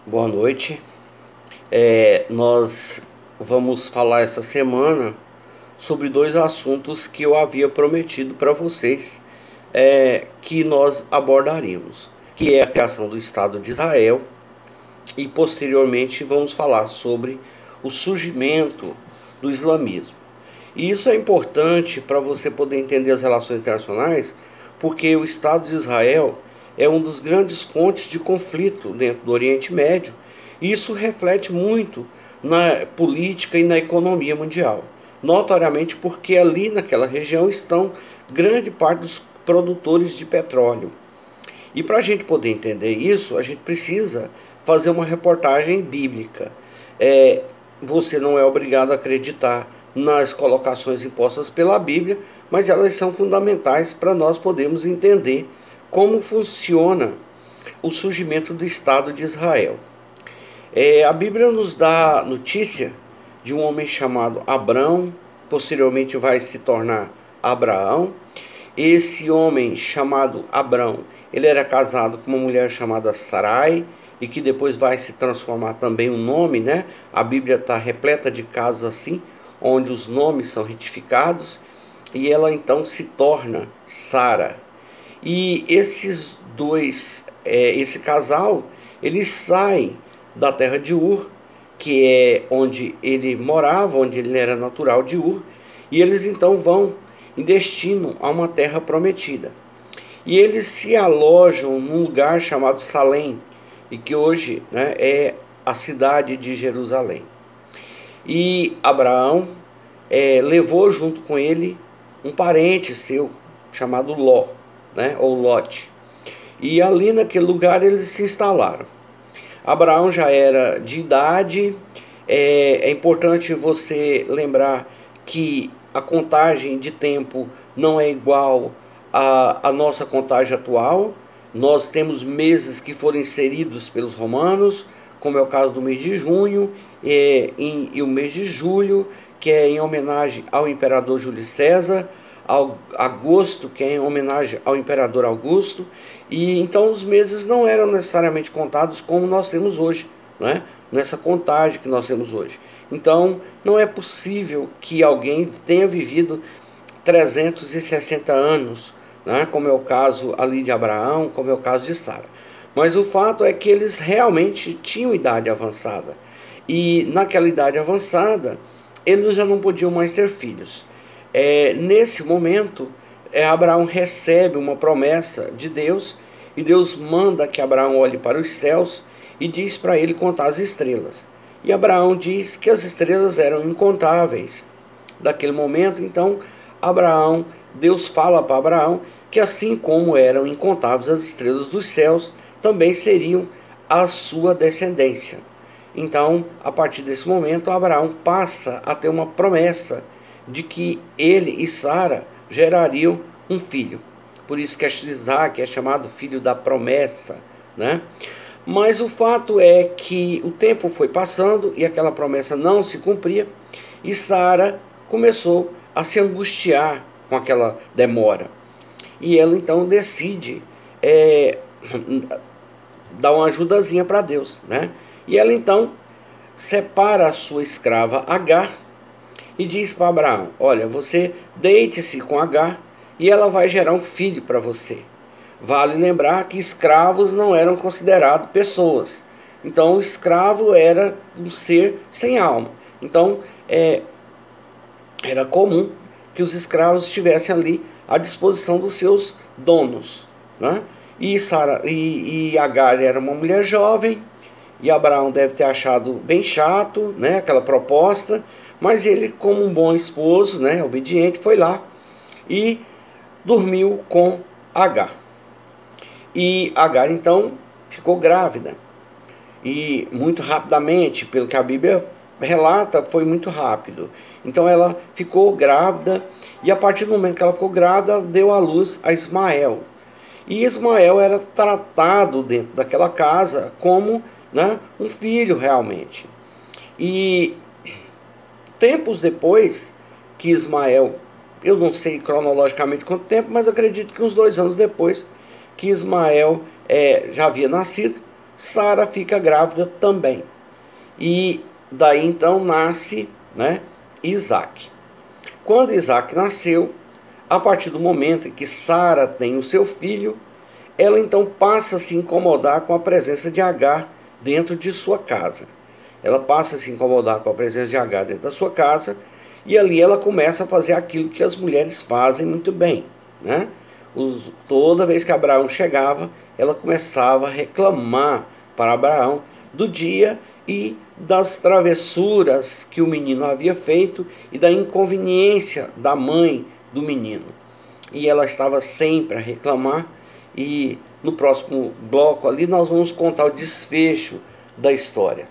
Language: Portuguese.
Boa noite. Nós vamos falar essa semana sobre dois assuntos que eu havia prometido para vocês que nós abordaríamos, que é a criação do Estado de Israel e posteriormente vamos falar sobre o surgimento do islamismo. E isso é importante para você poder entender as relações internacionais, porque o Estado de Israel é um dos grandes fontes de conflito dentro do Oriente Médio, e isso reflete muito na política e na economia mundial. Notoriamente porque ali naquela região estão grande parte dos produtores de petróleo. E para a gente poder entender isso, a gente precisa fazer uma reportagem bíblica. Você não é obrigado a acreditar nas colocações impostas pela Bíblia, mas elas são fundamentais para nós podermos entender como funciona o surgimento do Estado de Israel. A Bíblia nos dá notícia de um homem chamado Abrão, posteriormente vai se tornar Abraão. Esse homem chamado Abrão, ele era casado com uma mulher chamada Sarai, e que depois vai se transformar também o nome, né? A Bíblia está repleta de casos assim, onde os nomes são retificados, e ela então se torna Sara. E esses dois, esse casal, eles saem da terra de Ur, que é onde ele morava, onde ele era natural de Ur, e eles então vão em destino a uma terra prometida. E eles se alojam num lugar chamado Salém, e que hoje, né, é a cidade de Jerusalém. E Abraão levou junto com ele um parente seu chamado Ló, né, ou Lote. E ali naquele lugar eles se instalaram. Abraão já era de idade. É importante você lembrar que a contagem de tempo não é igual à nossa contagem atual. Nós temos meses que foram inseridos pelos romanos, como é o caso do mês de junho, e o mês de julho, que é em homenagem ao imperador Júlio César, ao agosto, que é em homenagem ao imperador Augusto, e então os meses não eram necessariamente contados como nós temos hoje, né? Nessa contagem que nós temos hoje. Então não é possível que alguém tenha vivido 360 anos, né? Como é o caso ali de Abraão, como é o caso de Sara. Mas o fato é que eles realmente tinham idade avançada, e naquela idade avançada eles já não podiam mais ter filhos. Nesse momento, Abraão recebe uma promessa de Deus, e Deus manda que Abraão olhe para os céus e diz para ele contar as estrelas. E Abraão diz que as estrelas eram incontáveis. Daquele momento, então, Deus fala para Abraão que assim como eram incontáveis as estrelas dos céus, também seriam a sua descendência. Então, a partir desse momento, Abraão passa a ter uma promessa de que ele e Sara gerariam um filho. Por isso que Isaac é chamado filho da promessa, né? Mas o fato é que o tempo foi passando e aquela promessa não se cumpria, e Sara começou a se angustiar com aquela demora. E ela então decide dar uma ajudazinha para Deus, né? E ela então separa a sua escrava Agar e diz para Abraão: olha, você deite-se com Agar e ela vai gerar um filho para você. Vale lembrar que escravos não eram considerados pessoas. Então o escravo era um ser sem alma. Então era comum que os escravos estivessem ali à disposição dos seus donos, né? E Agar era uma mulher jovem, e Abraão deve ter achado bem chato, né, aquela proposta, mas ele, como um bom esposo, né, obediente, foi lá e dormiu com Agar. E Agar então ficou grávida, e muito rapidamente, pelo que a Bíblia relata, foi muito rápido. Então ela ficou grávida, e a partir do momento que ela ficou grávida, ela deu à luz a Ismael. E Ismael era tratado dentro daquela casa como, né, um filho realmente. E tempos depois que Ismael, eu não sei cronologicamente quanto tempo, mas acredito que uns 2 anos depois que Ismael já havia nascido, Sara fica grávida também. E daí então nasce, né, Isaac. Quando Isaac nasceu, a partir do momento em que Sara tem o seu filho, ela então passa a se incomodar com a presença de Agar dentro de sua casa. Ela passa a se incomodar com a presença de Agar dentro da sua casa, e ali ela começa a fazer aquilo que as mulheres fazem muito bem, né? Toda vez que Abraão chegava, ela começava a reclamar para Abraão do dia e das travessuras que o menino havia feito e da inconveniência da mãe do menino. E ela estava sempre a reclamar, e no próximo bloco ali nós vamos contar o desfecho da história.